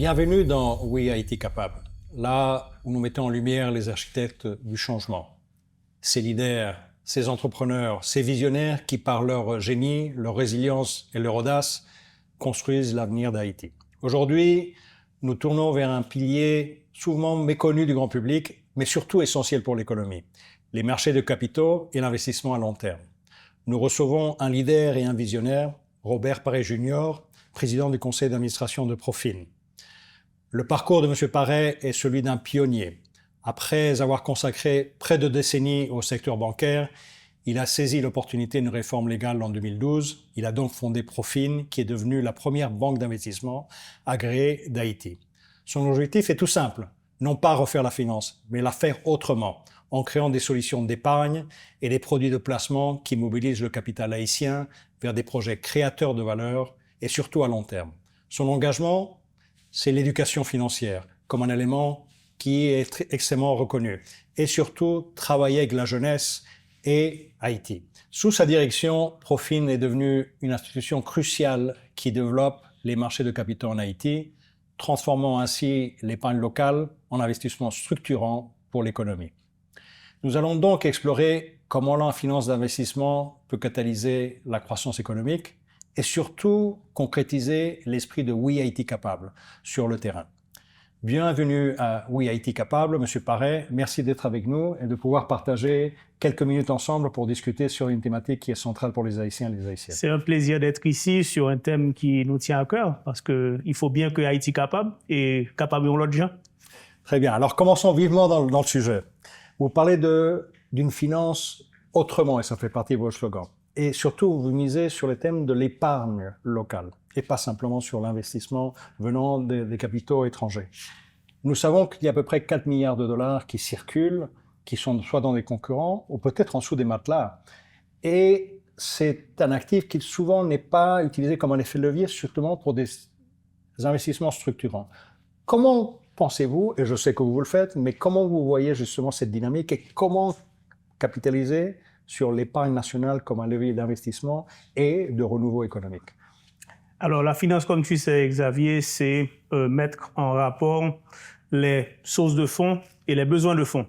Bienvenue dans We IT Capable, là où nous mettons en lumière les architectes du changement. Ces leaders, ces entrepreneurs, ces visionnaires qui, par leur génie, leur résilience et leur audace, construisent l'avenir d'Haïti. Aujourd'hui, nous tournons vers un pilier souvent méconnu du grand public, mais surtout essentiel pour l'économie, les marchés de capitaux et l'investissement à long terme. Nous recevons un leader et un visionnaire, Robert Paré Jr., président du conseil d'administration de Profin. Le parcours de M. Paré est celui d'un pionnier. Après avoir consacré près de décennies au secteur bancaire, il a saisi l'opportunité d'une réforme légale en 2012. Il a donc fondé Profin, qui est devenue la première banque d'investissement agréée d'Haïti. Son objectif est tout simple, non pas refaire la finance, mais la faire autrement, en créant des solutions d'épargne et des produits de placement qui mobilisent le capital haïtien vers des projets créateurs de valeur et surtout à long terme. Son engagement, c'est l'éducation financière comme un élément qui est extrêmement reconnu. Et surtout, travailler avec la jeunesse et Haïti. Sous sa direction, Profin est devenu une institution cruciale qui développe les marchés de capitaux en Haïti, transformant ainsi l'épargne locale en investissement structurant pour l'économie. Nous allons donc explorer comment la finance d'investissement peut catalyser la croissance économique et surtout concrétiser l'esprit de We IT Capable sur le terrain. Bienvenue à We IT Capable, M. Paré. Merci d'être avec nous et de pouvoir partager quelques minutes ensemble pour discuter sur une thématique qui est centrale pour les Haïtiens et les Haïtiennes. C'est un plaisir d'être ici sur un thème qui nous tient à cœur parce qu'il faut bien que Haïti capable et capable de l'autre gens. Très bien. Alors commençons vivement dans le sujet. Vous parlez d'une finance autrement et ça fait partie de vos slogans. Et surtout, vous misez sur le thème de l'épargne locale et pas simplement sur l'investissement venant des capitaux étrangers. Nous savons qu'il y a à peu près 4 milliards de dollars qui circulent, qui sont soit dans des concurrents ou peut-être en dessous des matelas. Et c'est un actif qui souvent n'est pas utilisé comme un effet de levier, justement pour des investissements structurants. Comment pensez-vous, et je sais que vous le faites, mais comment vous voyez justement cette dynamique et comment capitaliser sur l'épargne nationale comme un levier d'investissement et de renouveau économique? Alors, la finance, comme tu sais, Xavier, c'est mettre en rapport les sources de fonds et les besoins de fonds.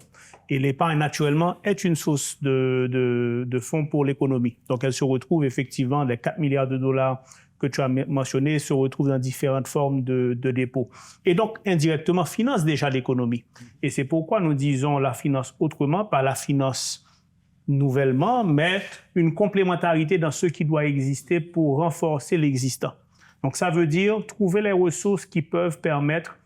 Et l'épargne, naturellement, est une source de fonds pour l'économie. Donc, elle se retrouve effectivement, les 4 milliards de dollars que tu as mentionné se retrouvent dans différentes formes de dépôts. Et donc, indirectement, finance déjà l'économie. Et c'est pourquoi nous disons la finance autrement, pas la finance nouvellement, mais une complémentarité dans ce qui doit exister pour renforcer l'existant. Donc, ça veut dire trouver les ressources qui peuvent permettre,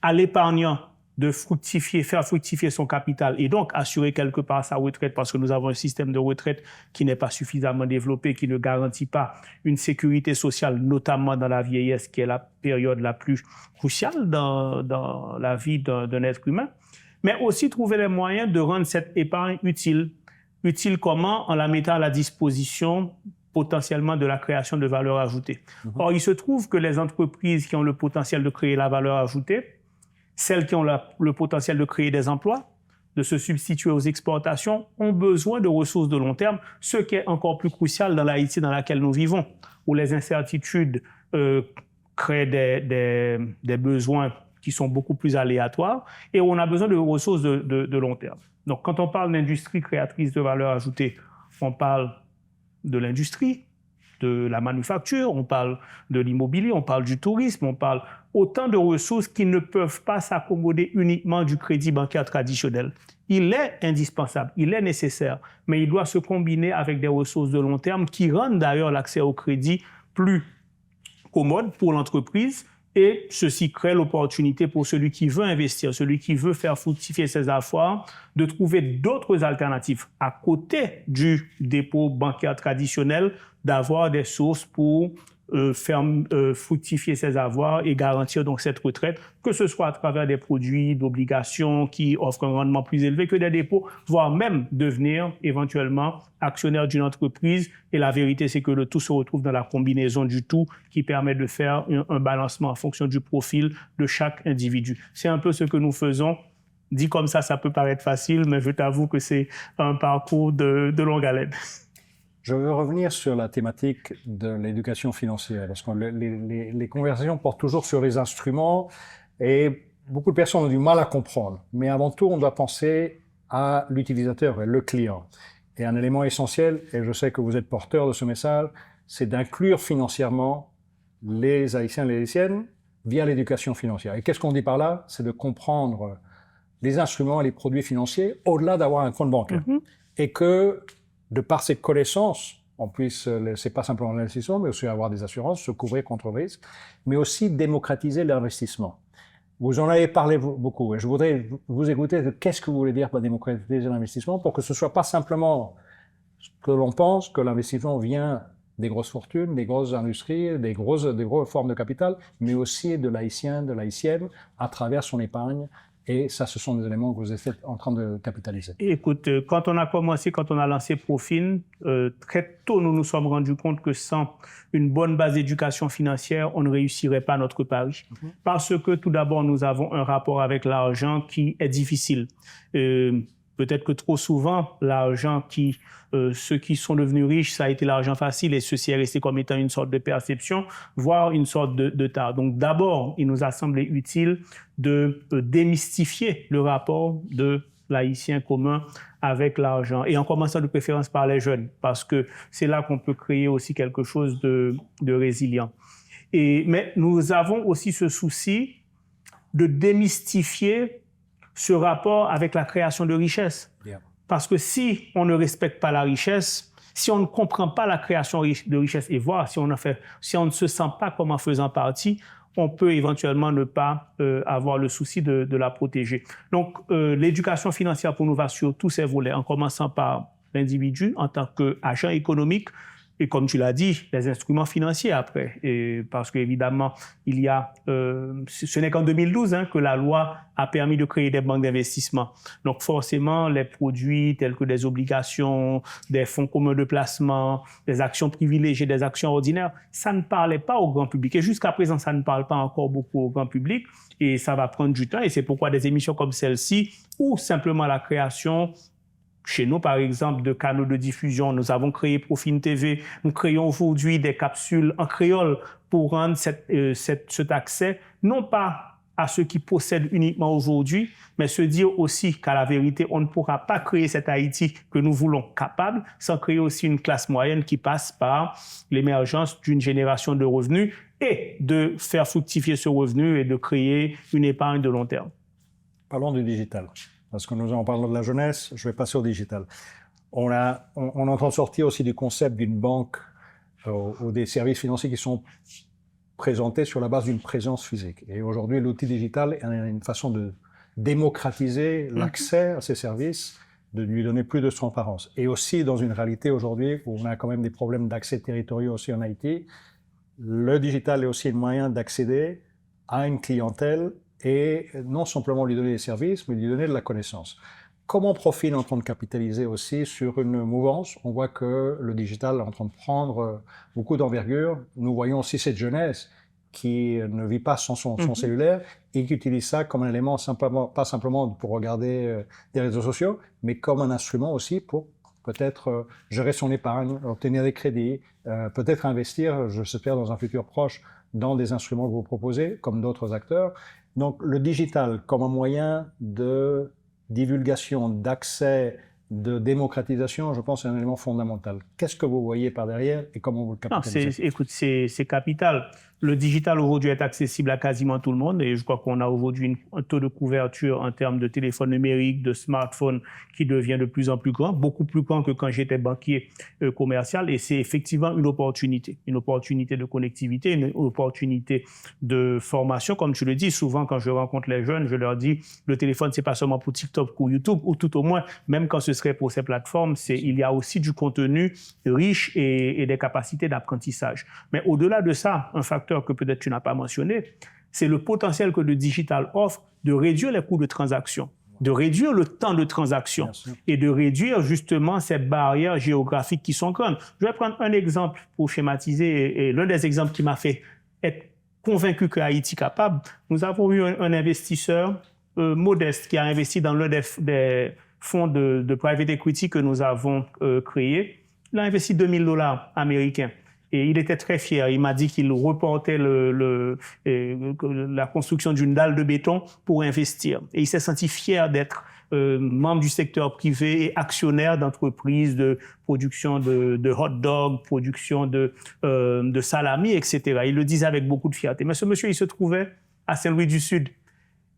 à l'épargnant de faire fructifier son capital et donc assurer quelque part sa retraite parce que nous avons un système de retraite qui n'est pas suffisamment développé, qui ne garantit pas une sécurité sociale, notamment dans la vieillesse, qui est la période la plus cruciale dans la vie d'un être humain. Mais aussi trouver les moyens de rendre cette épargne utile. Utile comment? En la mettant à la disposition potentiellement de la création de valeur ajoutée. Or, il se trouve que les entreprises qui ont le potentiel de créer la valeur ajoutée, celles qui ont le potentiel de créer des emplois, de se substituer aux exportations, ont besoin de ressources de long terme, ce qui est encore plus crucial dans l'Haïti dans laquelle nous vivons, où les incertitudes créent des besoins qui sont beaucoup plus aléatoires et où on a besoin de ressources de long terme. Donc, quand on parle d'industrie créatrice de valeur ajoutée, on parle de l'industrie, de la manufacture, on parle de l'immobilier, on parle du tourisme, on parle autant de ressources qui ne peuvent pas s'accommoder uniquement du crédit bancaire traditionnel. Il est indispensable, il est nécessaire, mais il doit se combiner avec des ressources de long terme qui rendent d'ailleurs l'accès au crédit plus commode pour l'entreprise. Et ceci crée l'opportunité pour celui qui veut investir, celui qui veut faire fructifier ses affaires, de trouver d'autres alternatives à côté du dépôt bancaire traditionnel, d'avoir des sources pour faire fructifier ses avoirs et garantir donc cette retraite, que ce soit à travers des produits d'obligations qui offrent un rendement plus élevé que des dépôts, voire même devenir éventuellement actionnaire d'une entreprise. Et la vérité, c'est que le tout se retrouve dans la combinaison du tout qui permet de faire un balancement en fonction du profil de chaque individu. C'est un peu ce que nous faisons. Dit comme ça peut paraître facile, mais je t'avoue que c'est un parcours de longue haleine. Je veux revenir sur la thématique de l'éducation financière, parce que les conversations portent toujours sur les instruments et beaucoup de personnes ont du mal à comprendre. Mais avant tout, on doit penser à l'utilisateur et le client. Et un élément essentiel, et je sais que vous êtes porteur de ce message, c'est d'inclure financièrement les Haïtiens et les Haïtiennes via l'éducation financière. Et qu'est-ce qu'on dit par là? C'est de comprendre les instruments et les produits financiers au-delà d'avoir un compte bancaire. Et que, de par cette connaissance, on puisse, c'est pas simplement l'investissement, mais aussi avoir des assurances, se couvrir contre le risque, mais aussi démocratiser l'investissement. Vous en avez parlé beaucoup, et je voudrais vous écouter de qu'est-ce que vous voulez dire par démocratiser l'investissement, pour que ce soit pas simplement ce que l'on pense, que l'investissement vient des grosses fortunes, des grosses industries, des grosses formes de capital, mais aussi de l'haïtien, de l'haïtienne, à travers son épargne. Et ça, ce sont des éléments que vous êtes en train de capitaliser. Écoute, quand on a lancé Profin, très tôt, nous nous sommes rendus compte que sans une bonne base d'éducation financière, on ne réussirait pas notre pari. Parce que tout d'abord, nous avons un rapport avec l'argent qui est difficile. Peut-être que trop souvent, l'argent ceux qui sont devenus riches, ça a été l'argent facile et ceci est resté comme étant une sorte de perception, voire une sorte de tare. Donc d'abord, il nous a semblé utile de démystifier le rapport de l'haïtien commun avec l'argent, et en commençant de préférence par les jeunes, parce que c'est là qu'on peut créer aussi quelque chose de résilient. Mais nous avons aussi ce souci de démystifier ce rapport avec la création de richesse. Bien. Parce que si on ne respecte pas la richesse, si on ne comprend pas la création de richesse et voir si on ne se sent pas comme en faisant partie, on peut éventuellement ne pas avoir le souci de la protéger. Donc, l'éducation financière pour nous va sur tous ces volets, en commençant par l'individu en tant qu'agent économique, et comme tu l'as dit, les instruments financiers après. Et parce qu'évidemment, ce n'est qu'en 2012 que la loi a permis de créer des banques d'investissement. Donc forcément, les produits tels que des obligations, des fonds communs de placement, des actions privilégiées, des actions ordinaires, ça ne parlait pas au grand public. Et jusqu'à présent, ça ne parle pas encore beaucoup au grand public. Et ça va prendre du temps. Et c'est pourquoi des émissions comme celle-ci, ou simplement la création chez nous, par exemple, de canaux de diffusion, nous avons créé Profin TV. Nous créons aujourd'hui des capsules en créole pour rendre cet accès, non pas à ceux qui possèdent uniquement aujourd'hui, mais se dire aussi qu'à la vérité, on ne pourra pas créer cet Haïti que nous voulons capable sans créer aussi une classe moyenne qui passe par l'émergence d'une génération de revenus et de faire fructifier ce revenu et de créer une épargne de long terme. Parlons du digital. Parce que nous en parlons de la jeunesse, je vais passer au digital. On entend sortir aussi du concept d'une banque ou des services financiers qui sont présentés sur la base d'une présence physique. Et aujourd'hui, l'outil digital est une façon de démocratiser l'accès à ces services, de lui donner plus de transparence. Et aussi dans une réalité aujourd'hui où on a quand même des problèmes d'accès territoriaux aussi en Haïti, le digital est aussi un moyen d'accéder à une clientèle et non simplement lui donner des services, mais lui donner de la connaissance. Comment Profin est en train de capitaliser aussi sur une mouvance? On voit que le digital est en train de prendre beaucoup d'envergure. Nous voyons aussi cette jeunesse qui ne vit pas sans son cellulaire et qui utilise ça comme un élément pas simplement pour regarder des réseaux sociaux, mais comme un instrument aussi pour peut-être gérer son épargne, obtenir des crédits, peut-être investir, je l'espère dans un futur proche, dans des instruments que vous proposez, comme d'autres acteurs. Donc, le digital comme un moyen de divulgation, d'accès, de démocratisation, je pense, c'est un élément fondamental. Qu'est-ce que vous voyez par derrière et comment vous le capitalisez? Écoute, c'est capital. Le digital aujourd'hui est accessible à quasiment tout le monde et je crois qu'on a aujourd'hui un taux de couverture en termes de téléphone numérique, de smartphone qui devient de plus en plus grand, beaucoup plus grand que quand j'étais banquier commercial, et c'est effectivement une opportunité de connectivité, une opportunité de formation. Comme tu le dis, souvent quand je rencontre les jeunes, je leur dis le téléphone c'est pas seulement pour TikTok ou YouTube, ou tout au moins, même quand ce serait pour ces plateformes, il y a aussi du contenu riche et des capacités d'apprentissage. Mais au-delà de ça, un facteur que peut-être tu n'as pas mentionné, c'est le potentiel que le digital offre de réduire les coûts de transaction, de réduire le temps de transaction et de réduire justement ces barrières géographiques qui sont grandes. Je vais prendre un exemple pour schématiser, et l'un des exemples qui m'a fait être convaincu que Haïti est capable. Nous avons eu un investisseur modeste qui a investi dans l'un des fonds de private equity que nous avons créé. Il a investi $2 000 américains. Et il était très fier. Il m'a dit qu'il reportait la construction d'une dalle de béton pour investir. Et il s'est senti fier d'être membre du secteur privé et actionnaire d'entreprises de production de hot dogs, production de salami, etc. Il le disait avec beaucoup de fierté. Mais ce monsieur, il se trouvait à Saint-Louis-du-Sud.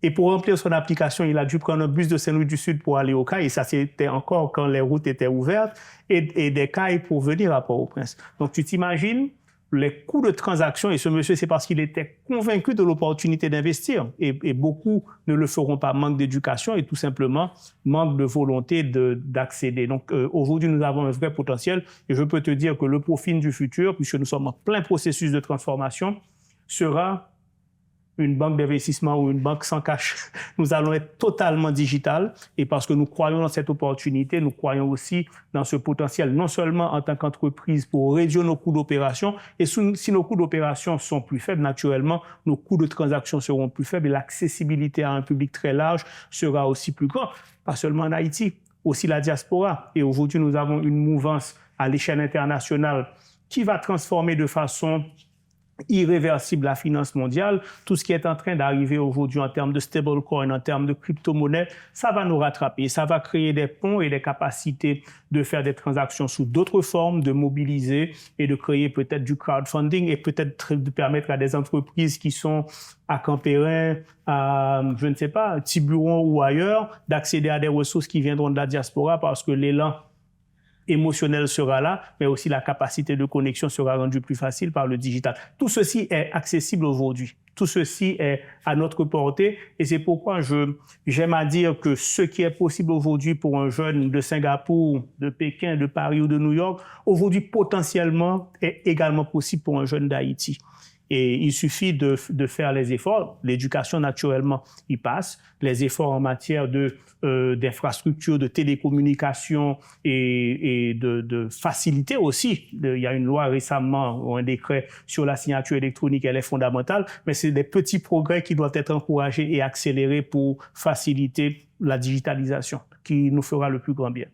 Et pour remplir son application, il a dû prendre un bus de Saint-Louis-du-Sud pour aller au CAI. Et ça, c'était encore quand les routes étaient ouvertes et des CAI pour venir à Port-au-Prince. Donc, tu t'imagines les coûts de transaction. Et ce monsieur, c'est parce qu'il était convaincu de l'opportunité d'investir. Et beaucoup ne le feront pas, manque d'éducation et tout simplement manque de volonté d'accéder. Donc, aujourd'hui, nous avons un vrai potentiel. Et je peux te dire que le Profin du futur, puisque nous sommes en plein processus de transformation, sera une banque d'investissement ou une banque sans cash. Nous allons être totalement digital et parce que nous croyons dans cette opportunité, nous croyons aussi dans ce potentiel, non seulement en tant qu'entreprise pour réduire nos coûts d'opération et si nos coûts d'opération sont plus faibles, naturellement, nos coûts de transaction seront plus faibles et l'accessibilité à un public très large sera aussi plus grand. Pas seulement en Haïti, aussi la diaspora. Et aujourd'hui, nous avons une mouvance à l'échelle internationale qui va transformer de façon irréversible la finance mondiale. Tout ce qui est en train d'arriver aujourd'hui en termes de stablecoin, en termes de crypto-monnaie, ça va nous rattraper. Ça va créer des ponts et des capacités de faire des transactions sous d'autres formes, de mobiliser et de créer peut-être du crowdfunding et peut-être de permettre à des entreprises qui sont à Campérin, à, je ne sais pas, Tiburon ou ailleurs, d'accéder à des ressources qui viendront de la diaspora parce que l'élan émotionnel sera là, mais aussi la capacité de connexion sera rendue plus facile par le digital. Tout ceci est accessible aujourd'hui. Tout ceci est à notre portée et c'est pourquoi j'aime à dire que ce qui est possible aujourd'hui pour un jeune de Singapour, de Pékin, de Paris ou de New York, aujourd'hui potentiellement est également possible pour un jeune d'Haïti. Et il suffit de faire les efforts. L'éducation, naturellement, y passe. Les efforts en matière d'infrastructures, de télécommunications et de facilité aussi. Il y a une loi récemment, ou un décret sur la signature électronique, elle est fondamentale, mais c'est des petits progrès qui doivent être encouragés et accélérés pour faciliter la digitalisation, qui nous fera le plus grand bien.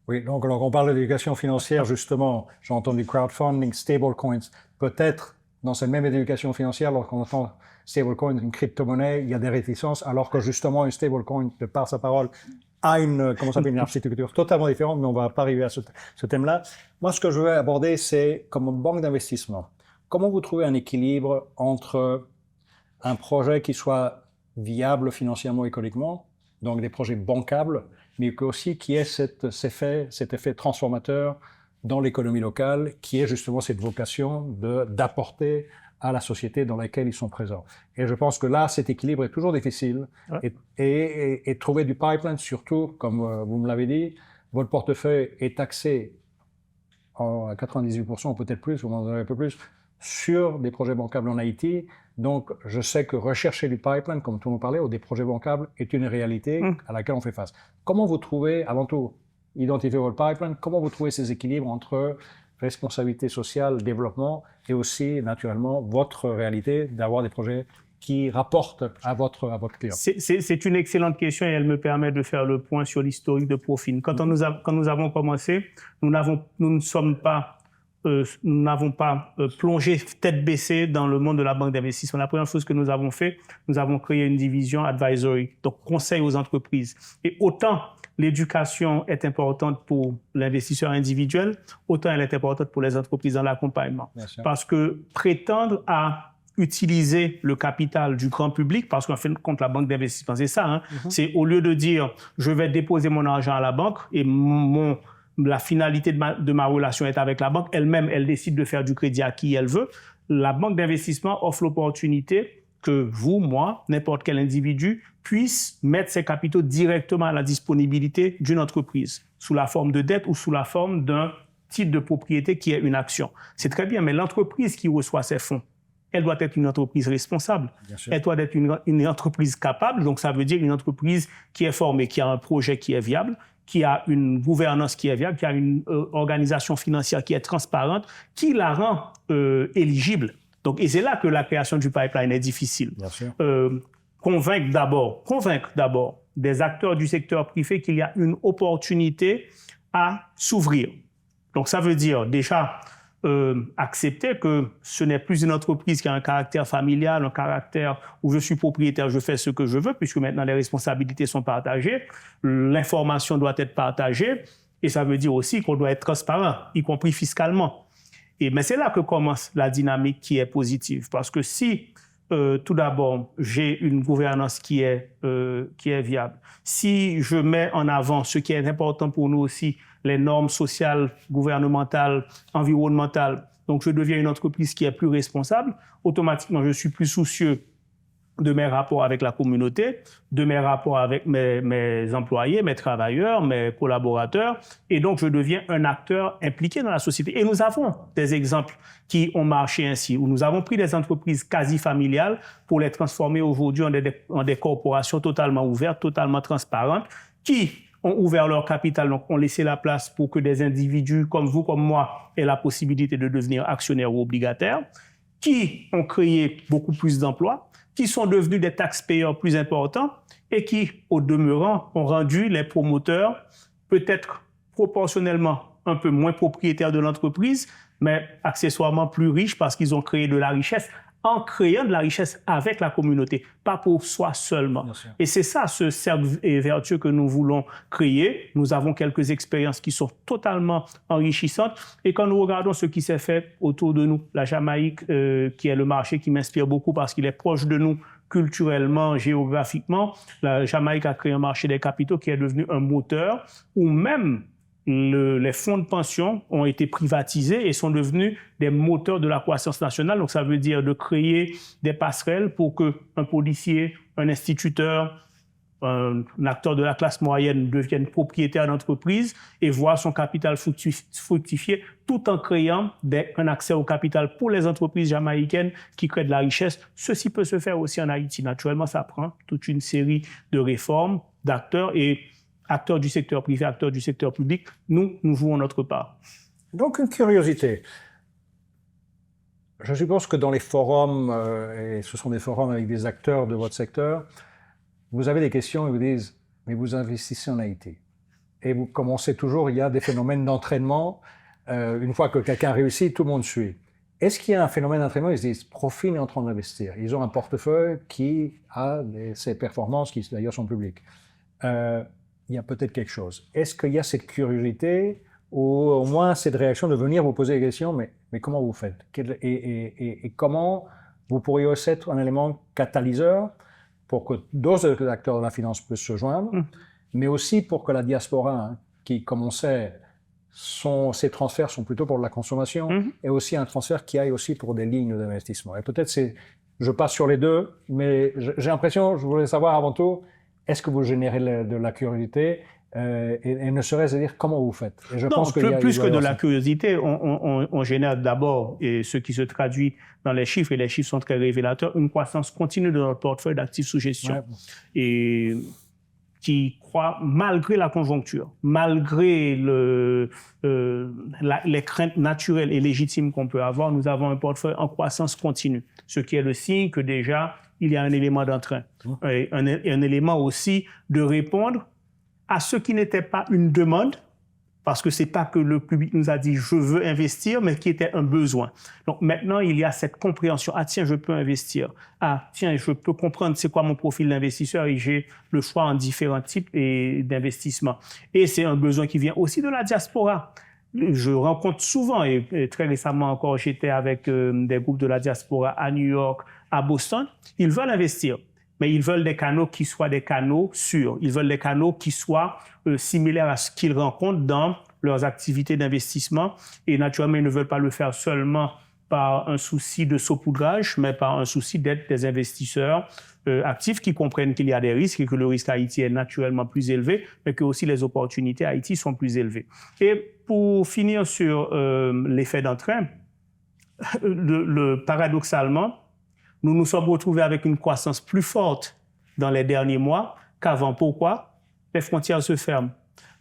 Oui, donc alors on parle d'éducation financière, justement, j'ai entendu crowdfunding, stablecoins, peut-être dans cette même éducation financière, lorsqu'on entend stablecoin, une crypto-monnaie, il y a des réticences, alors que justement, une stablecoin, de par sa parole, a une architecture totalement différente, mais on ne va pas arriver à ce thème-là. Moi, ce que je veux aborder, c'est comme une banque d'investissement. Comment vous trouvez un équilibre entre un projet qui soit viable financièrement, économiquement, donc des projets bancables, mais aussi qui ait cet effet transformateur dans l'économie locale, qui est justement cette vocation d'apporter à la société dans laquelle ils sont présents. Et je pense que là, cet équilibre est toujours difficile. Ouais. Et trouver du pipeline, surtout, comme vous me l'avez dit, votre portefeuille est axé à 98%, ou peut-être plus, vous m'en avez un peu plus, sur des projets bancables en Haïti. Donc, je sais que rechercher du pipeline, comme tout le monde parlait, ou des projets bancables, est une réalité à laquelle on fait face. Comment vous trouvez, avant tout, identifier votre pipeline, comment vous trouvez ces équilibres entre responsabilité sociale, développement et aussi, naturellement, votre réalité d'avoir des projets qui rapportent à votre client? C'est une excellente question et elle me permet de faire le point sur l'historique de Profin. Quand nous avons commencé, nous n'avons pas plongé tête baissée dans le monde de la banque d'investissement. La première chose que nous avons fait, nous avons créé une division advisory, donc conseil aux entreprises. Et autant l'éducation est importante pour l'investisseur individuel, autant elle est importante pour les entreprises dans l'accompagnement. Parce que prétendre à utiliser le capital du grand public, parce qu'en fin de compte, la banque d'investissement, c'est ça. C'est au lieu de dire, je vais déposer mon argent à la banque et la finalité de ma relation est avec la banque, elle-même, elle décide de faire du crédit à qui elle veut. La banque d'investissement offre l'opportunité que vous, moi, n'importe quel individu puisse mettre ses capitaux directement à la disponibilité d'une entreprise, sous la forme de dette ou sous la forme d'un titre de propriété qui est une action. C'est très bien, mais l'entreprise qui reçoit ces fonds, elle doit être une entreprise responsable. Elle doit être une entreprise capable, donc ça veut dire une entreprise qui est formée, qui a un projet qui est viable, qui a une gouvernance qui est viable, qui a une organisation financière qui est transparente, qui la rend éligible. Donc, et c'est là que la création du pipeline est difficile. Convaincre d'abord des acteurs du secteur privé qu'il y a une opportunité à s'ouvrir, Donc ça veut dire déjà accepter que ce n'est plus une entreprise qui a un caractère familial, un caractère où je suis propriétaire, je fais ce que je veux, puisque maintenant les responsabilités sont partagées, l'information doit être partagée, et ça veut dire aussi qu'on doit être transparent, y compris fiscalement. Mais c'est là que commence la dynamique qui est positive, parce que si tout d'abord, j'ai une gouvernance qui est viable. Si je mets en avant ce qui est important pour nous aussi, les normes sociales, gouvernementales, environnementales, donc je deviens une entreprise qui est plus responsable, automatiquement, je suis plus soucieux de mes rapports avec la communauté, de mes rapports avec mes employés, mes travailleurs, mes collaborateurs, et donc je deviens un acteur impliqué dans la société. Et nous avons des exemples qui ont marché ainsi, où nous avons pris des entreprises quasi familiales pour les transformer aujourd'hui en des corporations totalement ouvertes, totalement transparentes, qui ont ouvert leur capital, donc ont laissé la place pour que des individus comme vous, comme moi, aient la possibilité de devenir actionnaires ou obligataires, qui ont créé beaucoup plus d'emplois, qui sont devenus des taxpayeurs plus importants et qui, au demeurant, ont rendu les promoteurs peut-être proportionnellement un peu moins propriétaires de l'entreprise, mais accessoirement plus riches parce qu'ils ont créé de la richesse en créant de la richesse avec la communauté, pas pour soi seulement. Et c'est ça, ce cercle vertueux que nous voulons créer. Nous avons quelques expériences qui sont totalement enrichissantes. Et quand nous regardons ce qui s'est fait autour de nous, la Jamaïque, qui est le marché qui m'inspire beaucoup parce qu'il est proche de nous culturellement, géographiquement, la Jamaïque a créé un marché des capitaux qui est devenu un moteur où même les fonds de pension ont été privatisés et sont devenus des moteurs de la croissance nationale. Donc, ça veut dire de créer des passerelles pour qu'un policier, un instituteur, un acteur de la classe moyenne devienne propriétaire d'entreprise et voit son capital fructifier tout en créant un accès au capital pour les entreprises jamaïcaines qui créent de la richesse. Ceci peut se faire aussi en Haïti. Naturellement, ça prend toute une série de réformes, d'acteurs et acteurs du secteur privé, acteurs du secteur public, nous jouons notre part. Donc, une curiosité. Je suppose que dans les forums, et ce sont des forums avec des acteurs de votre secteur, vous avez des questions et vous disent « mais vous investissez en Haïti ». Et vous commencez toujours, il y a des phénomènes d'entraînement. Une fois que quelqu'un réussit, tout le monde suit. Est-ce qu'il y a un phénomène d'entraînement? Ils se disent « Profil est en train d'investir ». Ils ont un portefeuille qui a ces performances qui d'ailleurs sont publiques. Il y a peut-être quelque chose. Est-ce qu'il y a cette curiosité ou au moins cette réaction de venir vous poser des questions, mais comment vous faites? Et comment vous pourriez aussi être un élément catalyseur pour que d'autres acteurs de la finance puissent se joindre, mais aussi pour que la diaspora, qui, comme on sait, ces transferts sont plutôt pour de la consommation, et aussi un transfert qui aille aussi pour des lignes d'investissement. Et peut-être je passe sur les deux, mais j'ai l'impression, je voulais savoir avant tout, est-ce que vous générez de la curiosité et ne serait-ce dire comment vous faites? Et je pense plus que de la curiosité, on génère d'abord, et ce qui se traduit dans les chiffres, et les chiffres sont très révélateurs, une croissance continue de notre portefeuille d'actifs sous gestion. Et qui croît malgré la conjoncture, malgré les craintes naturelles et légitimes qu'on peut avoir, nous avons un portefeuille en croissance continue, ce qui est le signe que déjà, il y a un élément d'entrain, et un élément aussi de répondre à ce qui n'était pas une demande, parce que c'est pas que le public nous a dit « je veux investir », mais qui était un besoin. Donc maintenant, il y a cette compréhension « ah tiens, je peux investir »,« ah tiens, je peux comprendre c'est quoi mon profil d'investisseur et j'ai le choix en différents types d'investissements ». Et c'est un besoin qui vient aussi de la diaspora. Je rencontre souvent, et très récemment encore, j'étais avec des groupes de la diaspora à New York, à Boston. Ils veulent investir, mais ils veulent des canaux qui soient des canaux sûrs. Ils veulent des canaux qui soient similaires à ce qu'ils rencontrent dans leurs activités d'investissement. Et naturellement, ils ne veulent pas le faire seulement par un souci de saupoudrage, mais par un souci d'être des investisseurs actifs qui comprennent qu'il y a des risques et que le risque à Haïti est naturellement plus élevé, mais que aussi les opportunités à Haïti sont plus élevées. Et pour finir sur l'effet d'entrain, paradoxalement, nous nous sommes retrouvés avec une croissance plus forte dans les derniers mois qu'avant. Pourquoi? Les frontières se ferment.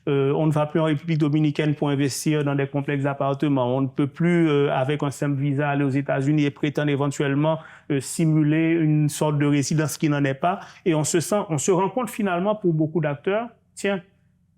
On ne va plus en République dominicaine pour investir dans des complexes d'appartements. On ne peut plus, avec un simple visa, aller aux États-Unis et prétendre éventuellement simuler une sorte de résidence qui n'en est pas. Et on se rend compte finalement pour beaucoup d'acteurs, tiens,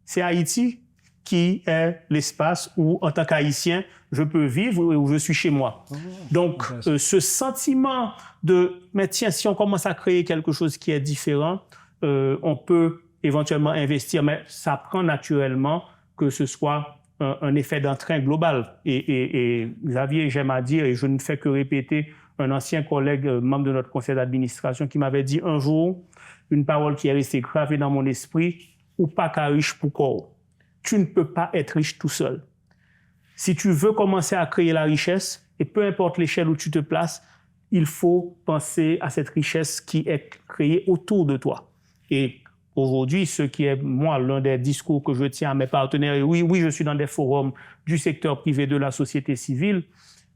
c'est Haïti qui est l'espace où, en tant qu'Haïtien, je peux vivre et où je suis chez moi. Donc, ce sentiment de, mais tiens, si on commence à créer quelque chose qui est différent, on peut éventuellement investir, mais ça prend naturellement que ce soit un effet d'entrain global. Et Xavier, j'aime à dire, et je ne fais que répéter, un ancien collègue, membre de notre conseil d'administration, qui m'avait dit un jour une parole qui est restée gravée dans mon esprit, ou pas qu'à riche pour corps. Tu ne peux pas être riche tout seul. Si tu veux commencer à créer la richesse, et peu importe l'échelle où tu te places, il faut penser à cette richesse qui est créée autour de toi. Et aujourd'hui, ce qui est, moi, l'un des discours que je tiens à mes partenaires, et oui, je suis dans des forums du secteur privé, de la société civile,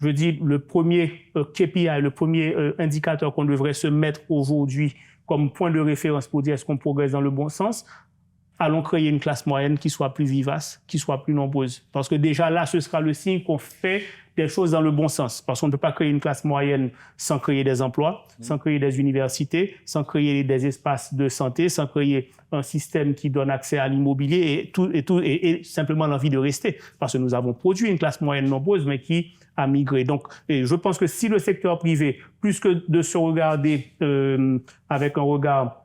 je dis le premier KPI, le premier indicateur qu'on devrait se mettre aujourd'hui comme point de référence pour dire est-ce qu'on progresse dans le bon sens, allons créer une classe moyenne qui soit plus vivace, qui soit plus nombreuse. Parce que déjà là, ce sera le signe qu'on fait des choses dans le bon sens. Parce qu'on ne peut pas créer une classe moyenne sans créer des emplois, sans créer des universités, sans créer des espaces de santé, sans créer un système qui donne accès à l'immobilier et simplement l'envie de rester. Parce que nous avons produit une classe moyenne nombreuse, mais qui a migré. Donc, je pense que si le secteur privé, plus que de se regarder avec un regard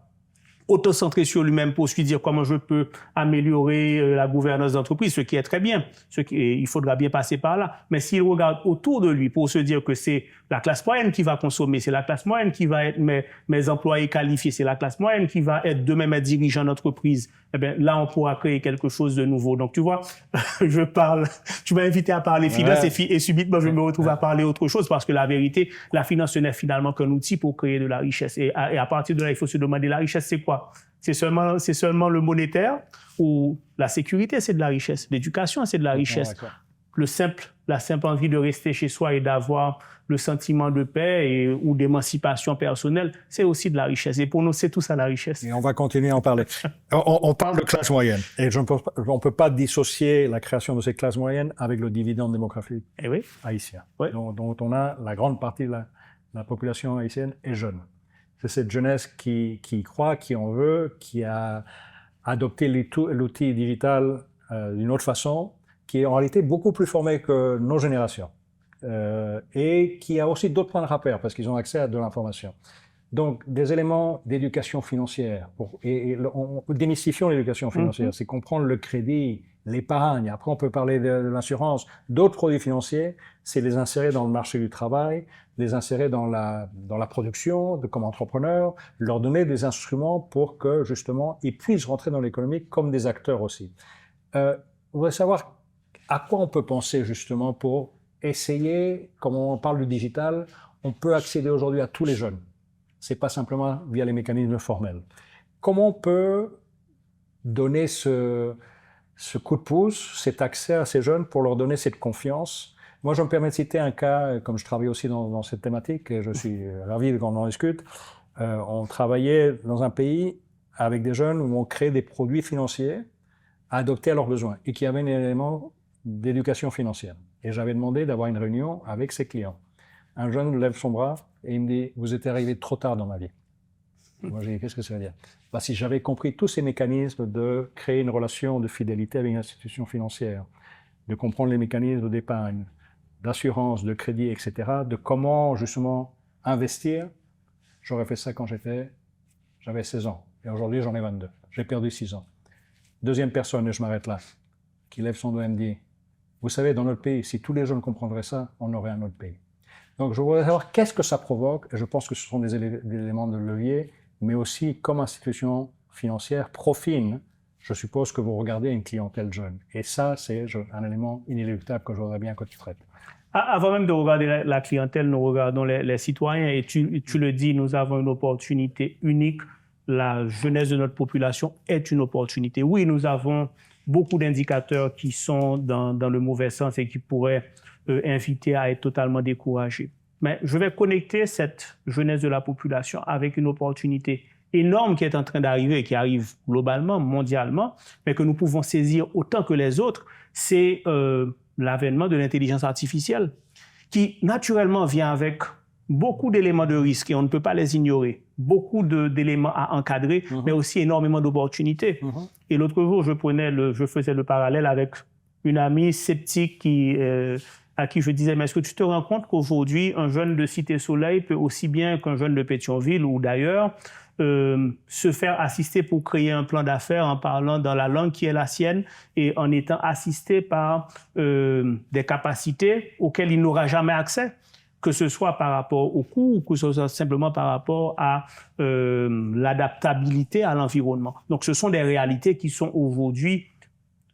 autocentré sur lui-même pour se dire comment je peux améliorer la gouvernance d'entreprise, ce qui est très bien, il faudra bien passer par là. Mais s'il regarde autour de lui pour se dire que c'est la classe moyenne qui va consommer, c'est la classe moyenne qui va être mes employés qualifiés, c'est la classe moyenne qui va être demain mes dirigeants d'entreprise, eh bien, là, on pourra créer quelque chose de nouveau. Donc, tu vois, tu m'as invité à parler finance et subitement, je me retrouve à parler autre chose parce que la vérité, la finance, ce n'est finalement qu'un outil pour créer de la richesse. Et à partir de là, il faut se demander, la richesse, c'est quoi? C'est seulement le monétaire ou la sécurité, c'est de la richesse. L'éducation, c'est de la richesse. La simple envie de rester chez soi et d'avoir le sentiment de paix ou d'émancipation personnelle, c'est aussi de la richesse. Et pour nous, c'est tout ça la richesse. Et on va continuer à en parler. On parle de classe moyenne. Et on ne peut pas dissocier la création de cette classe moyenne avec le dividende démographique haïtien, dont on a la grande partie de la population haïtienne est jeune. C'est cette jeunesse qui croit, qui en veut, qui a adopté l'outil digital d'une autre façon, qui est en réalité beaucoup plus formée que nos générations et qui a aussi d'autres points de rappel parce qu'ils ont accès à de l'information. Donc, des éléments d'éducation financière. Démystifions l'éducation financière, c'est comprendre le crédit, l'épargne. Après, on peut parler de l'assurance, d'autres produits financiers, c'est les insérer dans le marché du travail, les insérer dans la production, comme entrepreneurs, leur donner des instruments pour que, justement, ils puissent rentrer dans l'économie comme des acteurs aussi. On voudrait savoir à quoi on peut penser, justement, pour essayer, comme on parle du digital, on peut accéder aujourd'hui à tous les jeunes. C'est pas simplement via les mécanismes formels. Comment on peut donner ce coup de pouce, cet accès à ces jeunes pour leur donner cette confiance? Moi, je me permets de citer un cas, comme je travaille aussi dans cette thématique, et je suis ravi qu'on en discute. On travaillait dans un pays avec des jeunes où on crée des produits financiers adaptés à leurs besoins et qui avaient un élément d'éducation financière. Et j'avais demandé d'avoir une réunion avec ses clients. Un jeune lève son bras et il me dit « Vous êtes arrivé trop tard dans ma vie ». Moi, j'ai dit « Qu'est-ce que ça veut dire ?» Bah, si j'avais compris tous ces mécanismes de créer une relation de fidélité avec une institution financière, de comprendre les mécanismes d'épargne, d'assurance, de crédit, etc., de comment, justement, investir, j'aurais fait ça quand j'avais 16 ans. Et aujourd'hui, j'en ai 22. J'ai perdu 6 ans. Deuxième personne, et je m'arrête là, qui lève son doigt et me dit « Vous savez, dans notre pays, si tous les jeunes comprendraient ça, on aurait un autre pays. » Donc, je voudrais savoir qu'est-ce que ça provoque, et je pense que ce sont des éléments de levier, mais aussi, comme institution financière, profine, je suppose que vous regardez une clientèle jeune. Et ça, c'est un élément inéluctable que je voudrais bien que tu traites. Avant même de regarder la clientèle, nous regardons les citoyens, et tu le dis, nous avons une opportunité unique. La jeunesse de notre population est une opportunité. Oui, nous avons beaucoup d'indicateurs qui sont dans le mauvais sens et qui pourraient inviter à être totalement découragés. Mais je vais connecter cette jeunesse de la population avec une opportunité énorme qui est en train d'arriver et qui arrive globalement, mondialement, mais que nous pouvons saisir autant que les autres. C'est l'avènement de l'intelligence artificielle qui, naturellement, vient avec beaucoup d'éléments de risque et on ne peut pas les ignorer. beaucoup d'éléments à encadrer, mais aussi énormément d'opportunités. Et l'autre jour, je faisais le parallèle avec une amie sceptique à qui je disais, mais est-ce que tu te rends compte qu'aujourd'hui, un jeune de Cité Soleil peut aussi bien qu'un jeune de Pétionville ou d'ailleurs se faire assister pour créer un plan d'affaires en parlant dans la langue qui est la sienne et en étant assisté par des capacités auxquelles il n'aura jamais accès, que ce soit par rapport au coût ou que ce soit simplement par rapport à l'adaptabilité à l'environnement. Donc, ce sont des réalités qui sont aujourd'hui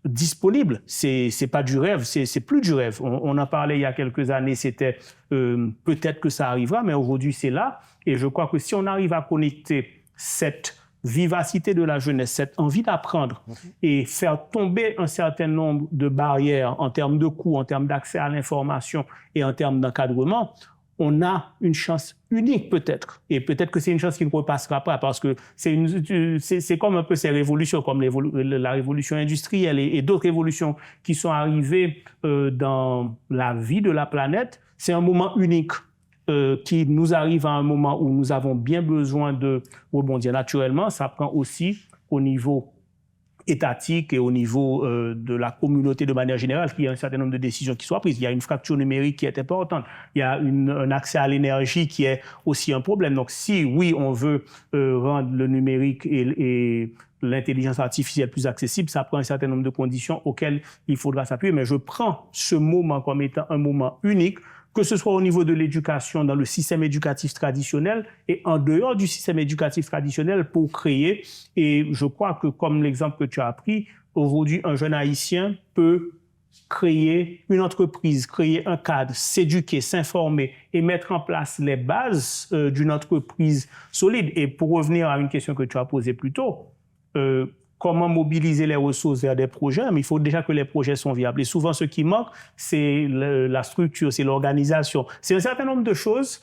disponible. C'est pas du rêve, c'est plus du rêve. On en parlait il y a quelques années, c'était peut-être que ça arrivera, mais aujourd'hui c'est là. Et je crois que si on arrive à connecter cette vivacité de la jeunesse, cette envie d'apprendre et faire tomber un certain nombre de barrières en termes de coûts, en termes d'accès à l'information et en termes d'encadrement, on a une chance unique peut-être. Et peut-être que c'est une chance qui ne repassera pas parce que c'est comme un peu ces révolutions, comme la révolution industrielle et d'autres révolutions qui sont arrivées dans la vie de la planète. C'est un moment unique qui nous arrive à un moment où nous avons bien besoin de rebondir. Naturellement, ça prend aussi au niveau étatique et au niveau de la communauté de manière générale qu'il y a un certain nombre de décisions qui soient prises. Il y a une fracture numérique qui est importante. Il y a un accès à l'énergie qui est aussi un problème. Donc si, oui, on veut rendre le numérique et l'intelligence artificielle plus accessible, ça prend un certain nombre de conditions auxquelles il faudra s'appuyer. Mais je prends ce moment comme étant un moment unique, que ce soit au niveau de l'éducation, dans le système éducatif traditionnel et en dehors du système éducatif traditionnel pour créer. Et je crois que, comme l'exemple que tu as pris, aujourd'hui, un jeune Haïtien peut créer une entreprise, créer un cadre, s'éduquer, s'informer et mettre en place les bases d'une entreprise solide. Et pour revenir à une question que tu as posée plus tôt, comment mobiliser les ressources vers des projets, mais il faut déjà que les projets soient viables. Et souvent, ce qui manque, c'est la structure, c'est l'organisation. C'est un certain nombre de choses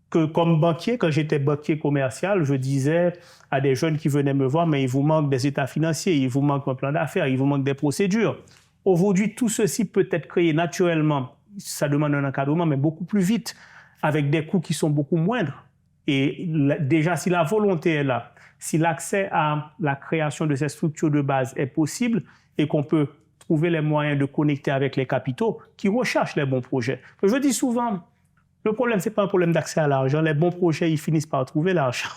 que, comme banquier, quand j'étais banquier commercial, je disais à des jeunes qui venaient me voir, mais il vous manque des états financiers, il vous manque un plan d'affaires, il vous manque des procédures. Aujourd'hui, tout ceci peut être créé naturellement. Ça demande un encadrement, mais beaucoup plus vite, avec des coûts qui sont beaucoup moindres. Et déjà, si la volonté est là, si l'accès à la création de ces structures de base est possible et qu'on peut trouver les moyens de connecter avec les capitaux qui recherchent les bons projets. Je dis souvent, le problème, ce n'est pas un problème d'accès à l'argent. Les bons projets, ils finissent par trouver l'argent.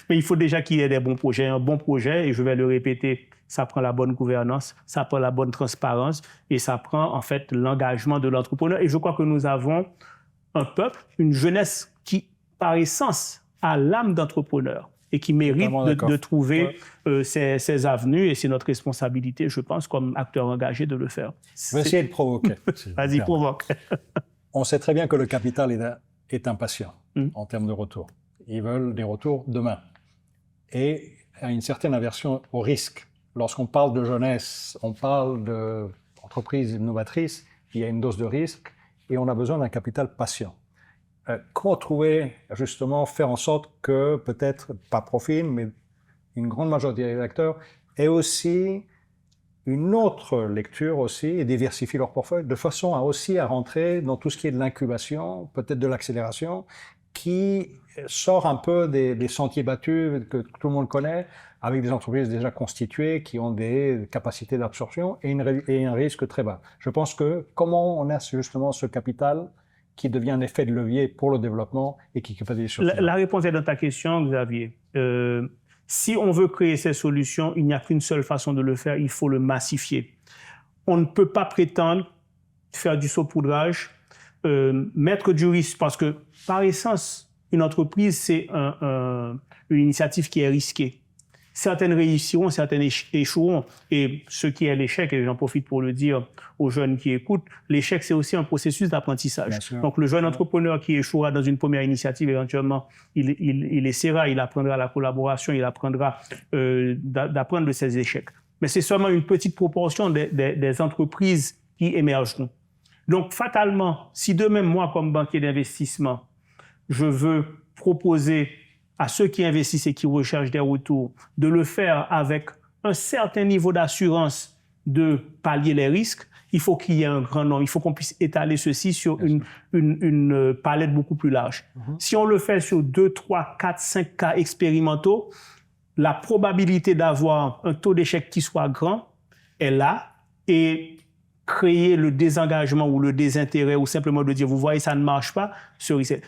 Mais il faut déjà qu'il y ait des bons projets. Un bon projet, et je vais le répéter, ça prend la bonne gouvernance, ça prend la bonne transparence et ça prend en fait l'engagement de l'entrepreneur. Et je crois que nous avons un peuple, une jeunesse qui, par essence, a l'âme d'entrepreneur et qui mérite de trouver ces avenues. Et c'est notre responsabilité, je pense, comme acteur engagé, de le faire. Je vais essayer de provoquer. Vas-y, provoque. On sait très bien que le capital est impatient en termes de retour. Ils veulent des retours demain. Et à une certaine aversion au risque. Lorsqu'on parle de jeunesse, on parle d'entreprises innovatrices, il y a une dose de risque et on a besoin d'un capital patient. Comment trouver, justement, faire en sorte que peut-être, pas Profin, mais une grande majorité des acteurs aient aussi une autre lecture aussi et diversifient leur portefeuille de façon à rentrer dans tout ce qui est de l'incubation, peut-être de l'accélération, qui sort un peu des sentiers battus que tout le monde connaît, avec des entreprises déjà constituées qui ont des capacités d'absorption et un risque très bas. Je pense que comment on a justement ce capital qui devient un effet de levier pour le développement et qui peut aller sur la réponse est dans ta question, Xavier. Si on veut créer ces solutions, il n'y a qu'une seule façon de le faire, il faut le massifier. On ne peut pas prétendre faire du saupoudrage, mettre du risque, parce que par essence, une entreprise, c'est une initiative qui est risquée. Certaines réussiront, certaines échoueront. Et ce qui est l'échec, et j'en profite pour le dire aux jeunes qui écoutent, l'échec, c'est aussi un processus d'apprentissage. Donc, le jeune entrepreneur qui échouera dans une première initiative, éventuellement, il essaiera, il apprendra la collaboration, il apprendra d'apprendre de ses échecs. Mais c'est seulement une petite proportion des entreprises qui émergeront. Donc, fatalement, si demain, moi, comme banquier d'investissement, je veux proposer à ceux qui investissent et qui recherchent des retours, de le faire avec un certain niveau d'assurance de pallier les risques Il faut qu'il y ait un grand nombre. Il faut qu'on puisse étaler ceci sur une palette beaucoup plus large. Si on le fait sur 2, 3, 4, 5 cas expérimentaux, la probabilité d'avoir un taux d'échec qui soit grand est là, et créer le désengagement ou le désintérêt ou simplement de dire, vous voyez, ça ne marche pas,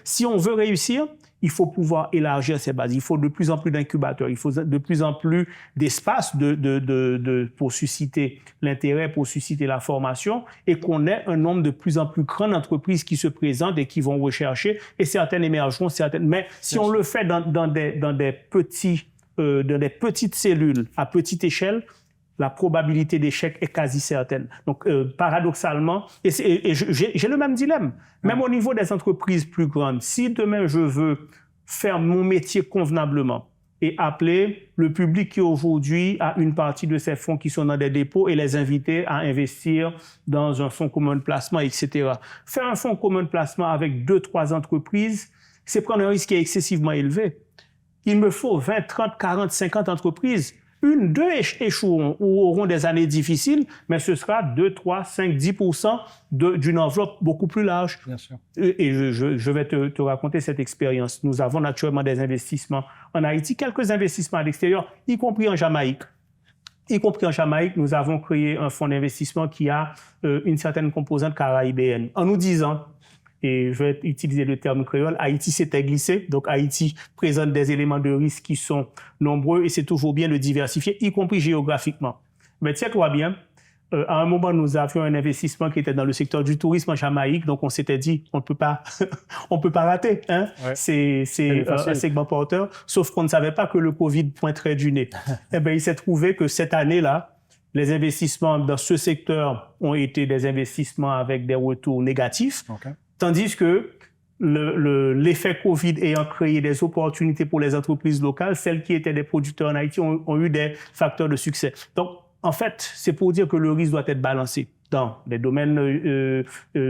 si on veut réussir, il faut pouvoir élargir ses bases. Il faut de plus en plus d'incubateurs, il faut de plus en plus d'espace pour susciter l'intérêt, pour susciter la formation, et qu'on ait un nombre de plus en plus grand d'entreprises qui se présentent et qui vont rechercher, et certaines émergeront, certaines. Mais si on le fait dans des petites cellules à petite échelle, la probabilité d'échec est quasi certaine. Donc, paradoxalement, j'ai le même dilemme. Même au niveau des entreprises plus grandes, si demain je veux faire mon métier convenablement et appeler le public qui aujourd'hui a une partie de ces fonds qui sont dans des dépôts et les inviter à investir dans un fonds commun de placement, etc. Faire un fonds commun de placement avec 2, 3 entreprises, c'est prendre un risque qui est excessivement élevé. Il me faut 20, 30, 40, 50 entreprises. 1, 2 échoueront ou auront des années difficiles, mais ce sera 2, 3, 5, 10% d'une enveloppe beaucoup plus large. Bien sûr. Et je vais te raconter cette expérience. Nous avons naturellement des investissements en Haïti, quelques investissements à l'extérieur, y compris en Jamaïque. Nous avons créé un fonds d'investissement qui a une certaine composante caraïbéenne. En nous disant, et je vais utiliser le terme créole, Haïti s'était glissé. Donc, Haïti présente des éléments de risque qui sont nombreux et c'est toujours bien de diversifier, y compris géographiquement. Mais tiens-toi bien, à un moment, nous avions un investissement qui était dans le secteur du tourisme en Jamaïque. Donc, on s'était dit, on ne peut pas rater. Hein? Ouais. C'est un segment porteur. Sauf qu'on ne savait pas que le Covid pointerait du nez. Eh bien, il s'est trouvé que cette année-là, les investissements dans ce secteur ont été des investissements avec des retours négatifs. Okay. Tandis que l'effet Covid ayant créé des opportunités pour les entreprises locales, celles qui étaient des producteurs en Haïti ont eu des facteurs de succès. Donc, en fait, c'est pour dire que le risque doit être balancé dans les domaines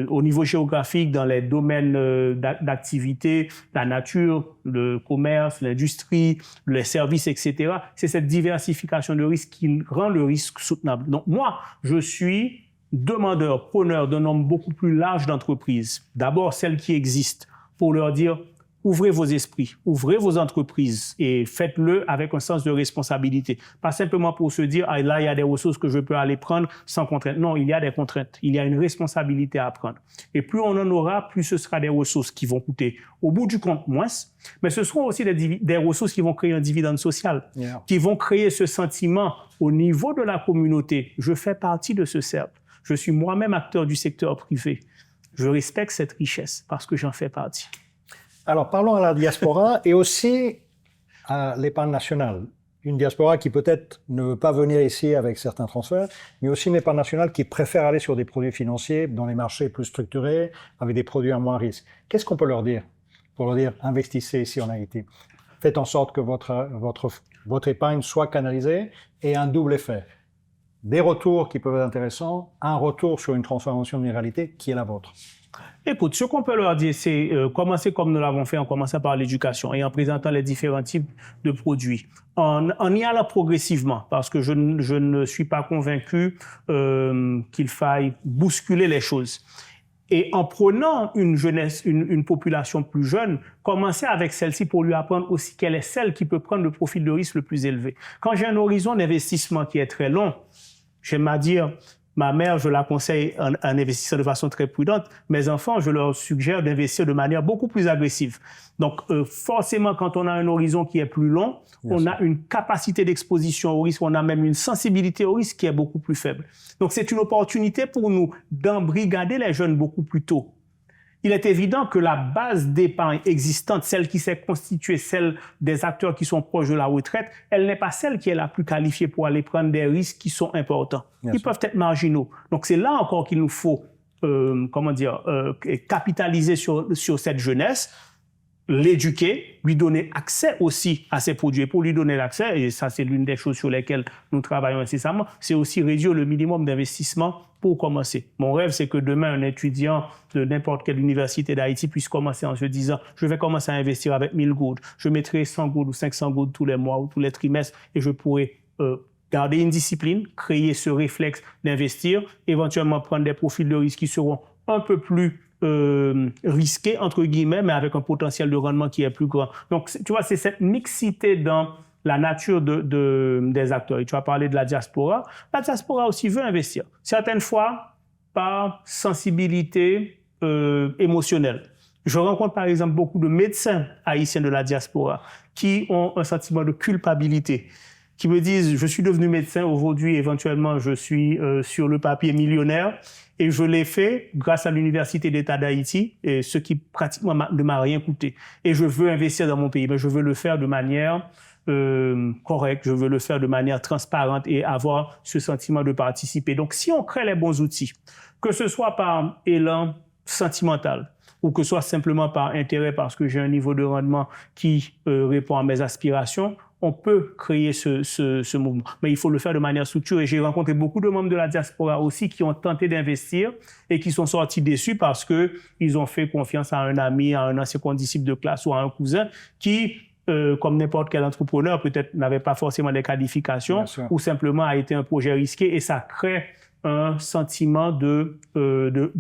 au niveau géographique, dans les domaines d'activité, la nature, le commerce, l'industrie, les services, etc. C'est cette diversification de risques qui rend le risque soutenable. Donc, moi, je suis demandeur, preneur d'un nombre beaucoup plus large d'entreprises. D'abord, celles qui existent, pour leur dire, ouvrez vos esprits, ouvrez vos entreprises et faites-le avec un sens de responsabilité. Pas simplement pour se dire, ah, là, il y a des ressources que je peux aller prendre sans contrainte. Non, il y a des contraintes. Il y a une responsabilité à prendre. Et plus on en aura, plus ce sera des ressources qui vont coûter, au bout du compte, moins. Mais ce seront aussi des ressources qui vont créer un dividende social, qui vont créer ce sentiment au niveau de la communauté. Je fais partie de ce cercle. Je suis moi-même acteur du secteur privé. Je respecte cette richesse parce que j'en fais partie. Alors, parlons à la diaspora et aussi à l'épargne nationale. Une diaspora qui peut-être ne veut pas venir ici avec certains transferts, mais aussi une épargne nationale qui préfère aller sur des produits financiers dans les marchés plus structurés, avec des produits à moins risque. Qu'est-ce qu'on peut leur dire? Pour leur dire, investissez ici en Haïti. Faites en sorte que votre épargne soit canalisée et un double effet. Des retours qui peuvent être intéressants, un retour sur une transformation d'une réalité qui est la vôtre. Écoute, ce qu'on peut leur dire, c'est commencer comme nous l'avons fait, en commençant par l'éducation et en présentant les différents types de produits. En y allant progressivement, parce que je ne suis pas convaincu qu'il faille bousculer les choses. Et en prenant une jeunesse, une population plus jeune, commencer avec celle-ci pour lui apprendre aussi quelle est celle qui peut prendre le profil de risque le plus élevé. Quand j'ai un horizon d'investissement qui est très long, j'aime à dire, ma mère, je la conseille en investissant de façon très prudente. Mes enfants, je leur suggère d'investir de manière beaucoup plus agressive. Donc, forcément, quand on a un horizon qui est plus long, on a une capacité d'exposition au risque, on a même une sensibilité au risque qui est beaucoup plus faible. Donc, c'est une opportunité pour nous d'embrigader les jeunes beaucoup plus tôt. Il est évident que la base d'épargne existante, celle qui s'est constituée, celle des acteurs qui sont proches de la retraite, elle n'est pas celle qui est la plus qualifiée pour aller prendre des risques qui sont importants. Ils peuvent être marginaux. Donc c'est là encore qu'il nous faut, capitaliser sur cette jeunesse, l'éduquer, lui donner accès aussi à ces produits. Et pour lui donner l'accès, et ça c'est l'une des choses sur lesquelles nous travaillons incessamment, c'est aussi réduire le minimum d'investissement pour commencer. Mon rêve, c'est que demain, un étudiant de n'importe quelle université d'Haïti puisse commencer en se disant « Je vais commencer à investir avec 1000 gouttes, je mettrai 100 gouttes ou 500 gouttes tous les mois ou tous les trimestres et je pourrai garder une discipline, créer ce réflexe d'investir, éventuellement prendre des profils de risque qui seront un peu plus risqués, entre guillemets, mais avec un potentiel de rendement qui est plus grand. Donc, tu vois, c'est cette mixité dans la nature des acteurs. Et tu as parlé de la diaspora. La diaspora aussi veut investir. Certaines fois, par sensibilité émotionnelle. Je rencontre par exemple beaucoup de médecins haïtiens de la diaspora qui ont un sentiment de culpabilité, qui me disent « je suis devenu médecin, aujourd'hui éventuellement je suis sur le papier millionnaire et je l'ai fait grâce à l'Université d'État d'Haïti, et ce qui pratiquement ne m'a rien coûté. Et je veux investir dans mon pays, mais je veux le faire de manière correcte, je veux le faire de manière transparente et avoir ce sentiment de participer. » Donc si on crée les bons outils, que ce soit par élan sentimental, ou que ce soit simplement par intérêt parce que j'ai un niveau de rendement qui répond à mes aspirations, on peut créer ce mouvement. Mais il faut le faire de manière structurée. J'ai rencontré beaucoup de membres de la diaspora aussi qui ont tenté d'investir et qui sont sortis déçus parce qu'ils ont fait confiance à un ami, à un ancien condisciple de classe ou à un cousin qui, comme n'importe quel entrepreneur, peut-être n'avait pas forcément les qualifications ou simplement a été un projet risqué et ça crée un sentiment de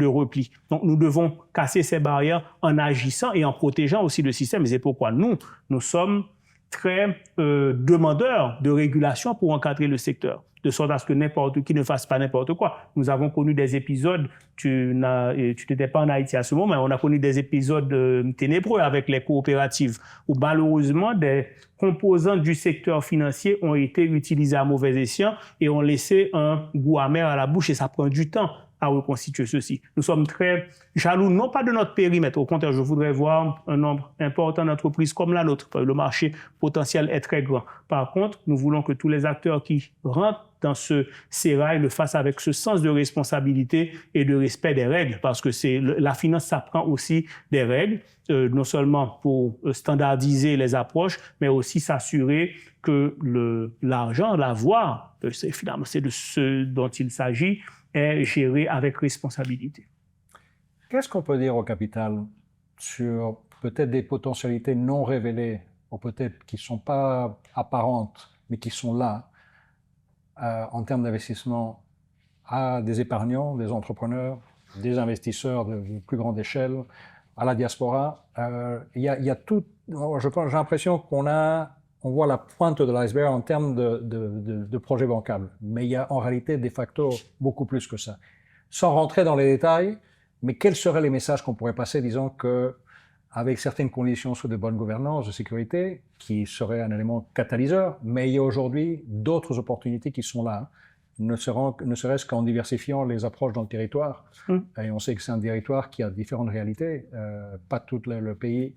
repli. Donc, nous devons casser ces barrières en agissant et en protégeant aussi le système. Et c'est pourquoi nous sommes très demandeurs de régulation pour encadrer le secteur, de sorte à ce que n'importe qui ne fasse pas n'importe quoi. Nous avons connu des épisodes, tu n'étais pas en Haïti à ce moment, mais on a connu des épisodes ténébreux avec les coopératives, où malheureusement des composants du secteur financier ont été utilisés à mauvais escient et ont laissé un goût amer à la bouche et ça prend du temps à reconstituer ceci. Nous sommes très jaloux, non pas de notre périmètre, au contraire, je voudrais voir un nombre important d'entreprises comme la nôtre. Le marché potentiel est très grand. Par contre, nous voulons que tous les acteurs qui rentrent dans ce sérail le fassent avec ce sens de responsabilité et de respect des règles, parce que la finance, ça prend aussi des règles, non seulement pour standardiser les approches, mais aussi s'assurer que l'argent, l'avoir, finalement, c'est de ce dont il s'agit, est géré avec responsabilité. Qu'est-ce qu'on peut dire au capital sur peut-être des potentialités non révélées, ou peut-être qui ne sont pas apparentes, mais qui sont là, en termes d'investissement à des épargnants, des entrepreneurs, des investisseurs de plus grande échelle, à la diaspora? Il y a tout, j'ai l'impression on voit la pointe de l'iceberg en termes de projets bancables. Mais il y a en réalité de facto beaucoup plus que ça. Sans rentrer dans les détails, mais quels seraient les messages qu'on pourrait passer, disons que avec certaines conditions sur de bonne gouvernance, de sécurité, qui serait un élément catalyseur, mais il y a aujourd'hui d'autres opportunités qui sont là, ne serait-ce qu'en diversifiant les approches dans le territoire. Et on sait que c'est un territoire qui a différentes réalités. Pas tout le pays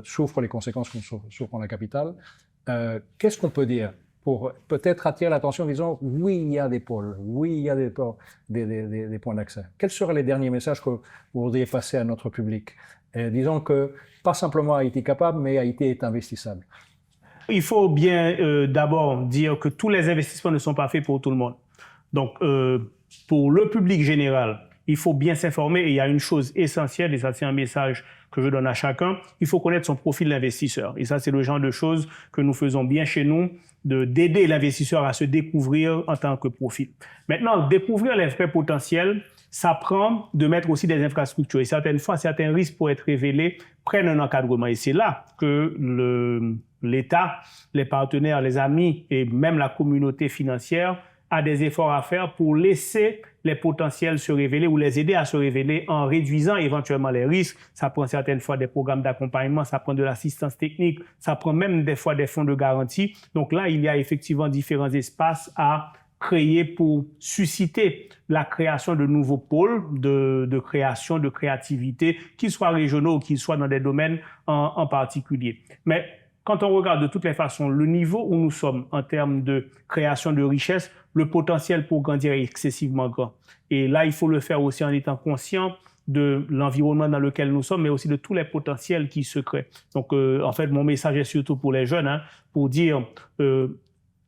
souffre les conséquences qu'on souffre en la capitale. Qu'est-ce qu'on peut dire pour peut-être attirer l'attention en disant oui, il y a des pôles, oui, il y a des points d'accès. Quels seraient les derniers messages que vous voudriez passer à notre public? Disons que pas simplement Haïti capable, mais Haïti est investissable. Il faut bien d'abord dire que tous les investissements ne sont pas faits pour tout le monde. Donc, pour le public général, il faut bien s'informer et il y a une chose essentielle, et ça c'est un message que je donne à chacun, il faut connaître son profil d'investisseur. Et ça c'est le genre de choses que nous faisons bien chez nous, d'aider l'investisseur à se découvrir en tant que profil. Maintenant, découvrir les vrais potentiels, ça prend de mettre aussi des infrastructures. Et certaines fois, certains risques pour être révélés prennent un encadrement. Et c'est là que l'État, les partenaires, les amis et même la communauté financière a des efforts à faire pour laisser les potentiels se révéler ou les aider à se révéler en réduisant éventuellement les risques. Ça prend certaines fois des programmes d'accompagnement, ça prend de l'assistance technique, ça prend même des fois des fonds de garantie. Donc là, il y a effectivement différents espaces à créer pour susciter la création de nouveaux pôles de création, de créativité, qu'ils soient régionaux ou qu'ils soient dans des domaines en particulier. Mais quand on regarde de toutes les façons le niveau où nous sommes en termes de création de richesse, le potentiel pour grandir est excessivement grand. Et là, il faut le faire aussi en étant conscient de l'environnement dans lequel nous sommes, mais aussi de tous les potentiels qui se créent. Donc, en fait, mon message est surtout pour les jeunes, pour dire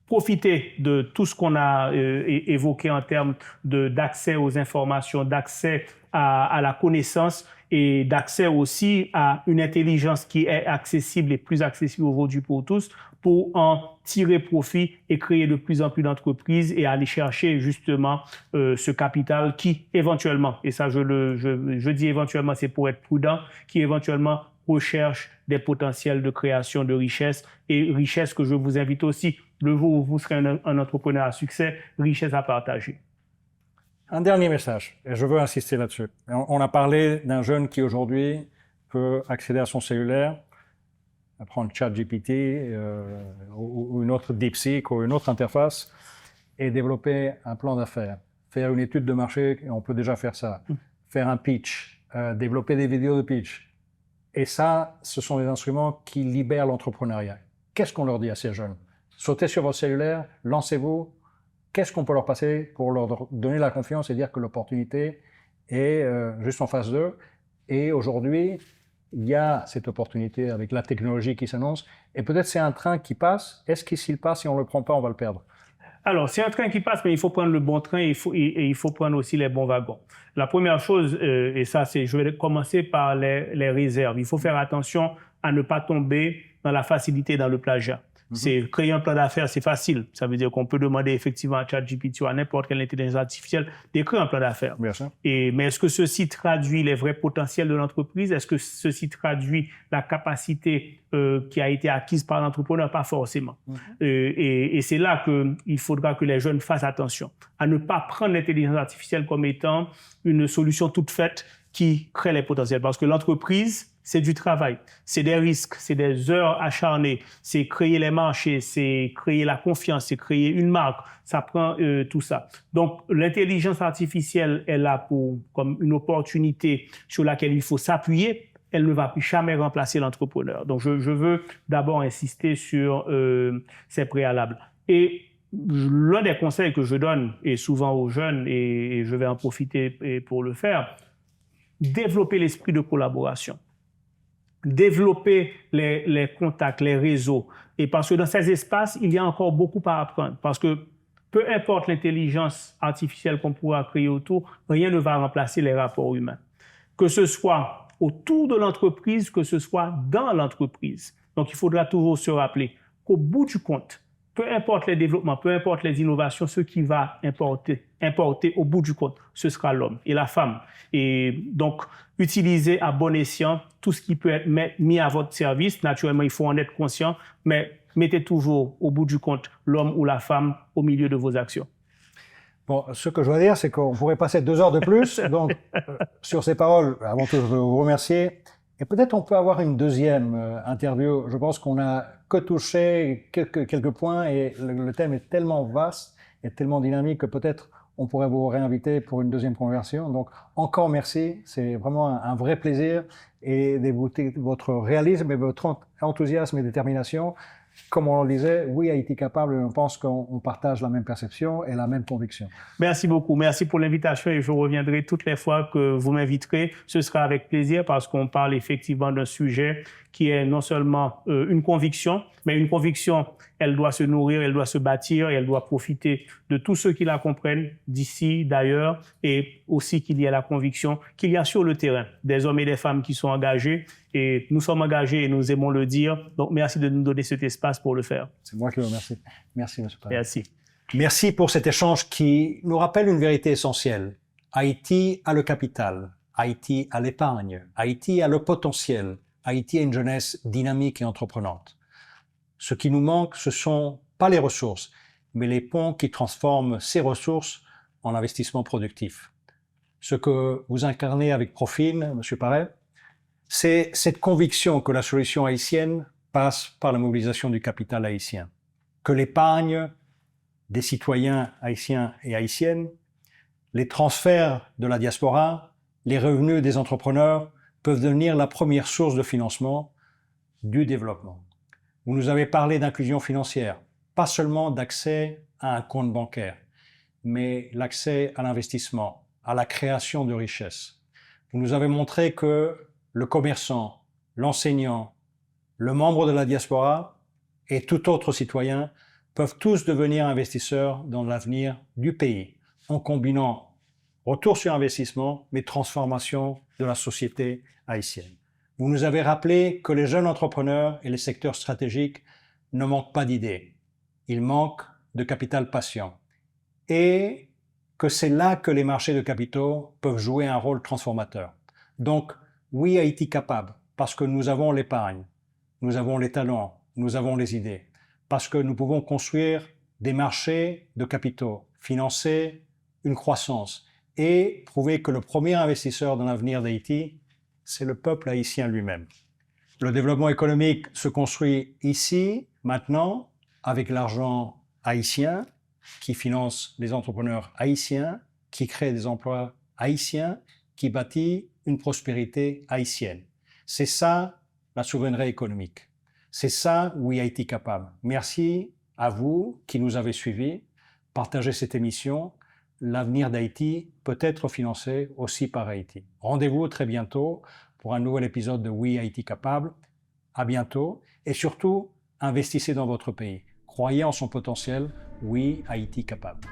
profitez de tout ce qu'on a évoqué en termes d'accès aux informations, d'accès à la connaissance et d'accès aussi à une intelligence qui est accessible et plus accessible aujourd'hui pour tous, pour en tirer profit et créer de plus en plus d'entreprises et aller chercher justement ce capital qui éventuellement, et ça je dis éventuellement, c'est pour être prudent, qui éventuellement recherche des potentiels de création de richesse et richesse que je vous invite aussi, le jour où vous serez un entrepreneur à succès, richesse à partager. Un dernier message, et je veux insister là-dessus. On a parlé d'un jeune qui aujourd'hui peut accéder à son cellulaire, prendre ChatGPT ou une autre DeepSeek ou une autre interface et développer un plan d'affaires, faire une étude de marché, on peut déjà faire ça, faire un pitch, développer des vidéos de pitch. Et ça, ce sont des instruments qui libèrent l'entrepreneuriat. Qu'est-ce qu'on leur dit à ces jeunes? Sautez sur votre cellulaire, lancez-vous. Qu'est-ce qu'on peut leur passer pour leur donner la confiance et dire que l'opportunité est juste en face d'eux? Et aujourd'hui, il y a cette opportunité avec la technologie qui s'annonce. Et peut-être c'est un train qui passe. Est-ce que s'il passe, si on ne le prend pas, on va le perdre? Alors, c'est un train qui passe, mais il faut prendre le bon train et il faut prendre aussi les bons wagons. La première chose, et ça, je vais commencer par les réserves. Il faut faire attention à ne pas tomber dans la facilité, dans le plagiat. C'est créer un plan d'affaires, c'est facile. Ça veut dire qu'on peut demander effectivement à ChatGPT ou à n'importe quelle intelligence artificielle d'écrire un plan d'affaires. Bien sûr. Mais est-ce que ceci traduit les vrais potentiels de l'entreprise? Est-ce que ceci traduit la capacité qui a été acquise par l'entrepreneur? Pas forcément. Et c'est là qu'il faudra que les jeunes fassent attention à ne pas prendre l'intelligence artificielle comme étant une solution toute faite qui crée les potentiels. Parce que l'entreprise, c'est du travail, c'est des risques, c'est des heures acharnées, c'est créer les marchés, c'est créer la confiance, c'est créer une marque, ça prend tout ça. Donc, l'intelligence artificielle est là comme une opportunité sur laquelle il faut s'appuyer. Elle ne va plus jamais remplacer l'entrepreneur. Donc, je veux d'abord insister sur ces préalables. Et l'un des conseils que je donne, et souvent aux jeunes, et je vais en profiter pour le faire, développer l'esprit de collaboration. Développer les contacts, les réseaux. Et parce que dans ces espaces, il y a encore beaucoup à apprendre. Parce que peu importe l'intelligence artificielle qu'on pourra créer autour, rien ne va remplacer les rapports humains. Que ce soit autour de l'entreprise, que ce soit dans l'entreprise. Donc, il faudra toujours se rappeler qu'au bout du compte, peu importe les développements, peu importe les innovations, ce qui va importer au bout du compte, ce sera l'homme et la femme. Et donc, utilisez à bon escient tout ce qui peut être mis à votre service. Naturellement, il faut en être conscient, mais mettez toujours au bout du compte l'homme ou la femme au milieu de vos actions. Bon, ce que je dois dire, c'est qu'on pourrait passer 2 heures de plus. Donc, sur ces paroles, avant tout, je veux vous remercier. Et peut-être on peut avoir une deuxième interview. Je pense qu'on a que touché quelques points et le thème est tellement vaste et tellement dynamique que peut-être on pourrait vous réinviter pour une deuxième conversion. Donc, encore merci. C'est vraiment un vrai plaisir et d'écouter votre réalisme et votre enthousiasme et détermination. Comme on le disait, oui, Haïti capable, on pense qu'on partage la même perception et la même conviction. Merci beaucoup. Merci pour l'invitation et je reviendrai toutes les fois que vous m'inviterez. Ce sera avec plaisir parce qu'on parle effectivement d'un sujet qui est non seulement une conviction, mais une conviction, elle doit se nourrir, elle doit se bâtir et elle doit profiter de tous ceux qui la comprennent d'ici, d'ailleurs, et aussi qu'il y ait la conviction qu'il y a sur le terrain des hommes et des femmes qui sont engagés et nous sommes engagés et nous aimons le dire. Donc, merci de nous donner cet espace pour le faire. C'est moi qui vous remercie. Merci, M. Palais. Merci. Merci pour cet échange qui nous rappelle une vérité essentielle. Haïti a le capital, Haïti a l'épargne, Haïti a le potentiel, Haïti a une jeunesse dynamique et entreprenante. Ce qui nous manque, ce sont pas les ressources, mais les ponts qui transforment ces ressources en investissement productif. Ce que vous incarnez avec Profine, M. Paré, c'est cette conviction que la solution haïtienne passe par la mobilisation du capital haïtien, que l'épargne des citoyens haïtiens et haïtiennes, les transferts de la diaspora, les revenus des entrepreneurs peuvent devenir la première source de financement du développement. Vous nous avez parlé d'inclusion financière, pas seulement d'accès à un compte bancaire, mais l'accès à l'investissement, à la création de richesses. Vous nous avez montré que le commerçant, l'enseignant, le membre de la diaspora et tout autre citoyen peuvent tous devenir investisseurs dans l'avenir du pays en combinant Retour sur investissement, mais transformation de la société haïtienne. Vous nous avez rappelé que les jeunes entrepreneurs et les secteurs stratégiques ne manquent pas d'idées. Ils manquent de capital patient. Et que c'est là que les marchés de capitaux peuvent jouer un rôle transformateur. Donc, oui, Haïti capable, parce que nous avons l'épargne, nous avons les talents, nous avons les idées, parce que nous pouvons construire des marchés de capitaux, financer une croissance et prouver que le premier investisseur dans l'avenir d'Haïti, c'est le peuple haïtien lui-même. Le développement économique se construit ici, maintenant, avec l'argent haïtien, qui finance les entrepreneurs haïtiens, qui crée des emplois haïtiens, qui bâtit une prospérité haïtienne. C'est ça, la souveraineté économique. C'est ça, oui, Haïti capable. Merci à vous qui nous avez suivis. Partagez cette émission. L'avenir d'Haïti peut être financé aussi par Haïti. Rendez-vous très bientôt pour un nouvel épisode de Oui, Haïti capable. À bientôt. Et surtout, investissez dans votre pays. Croyez en son potentiel. Oui, Haïti capable.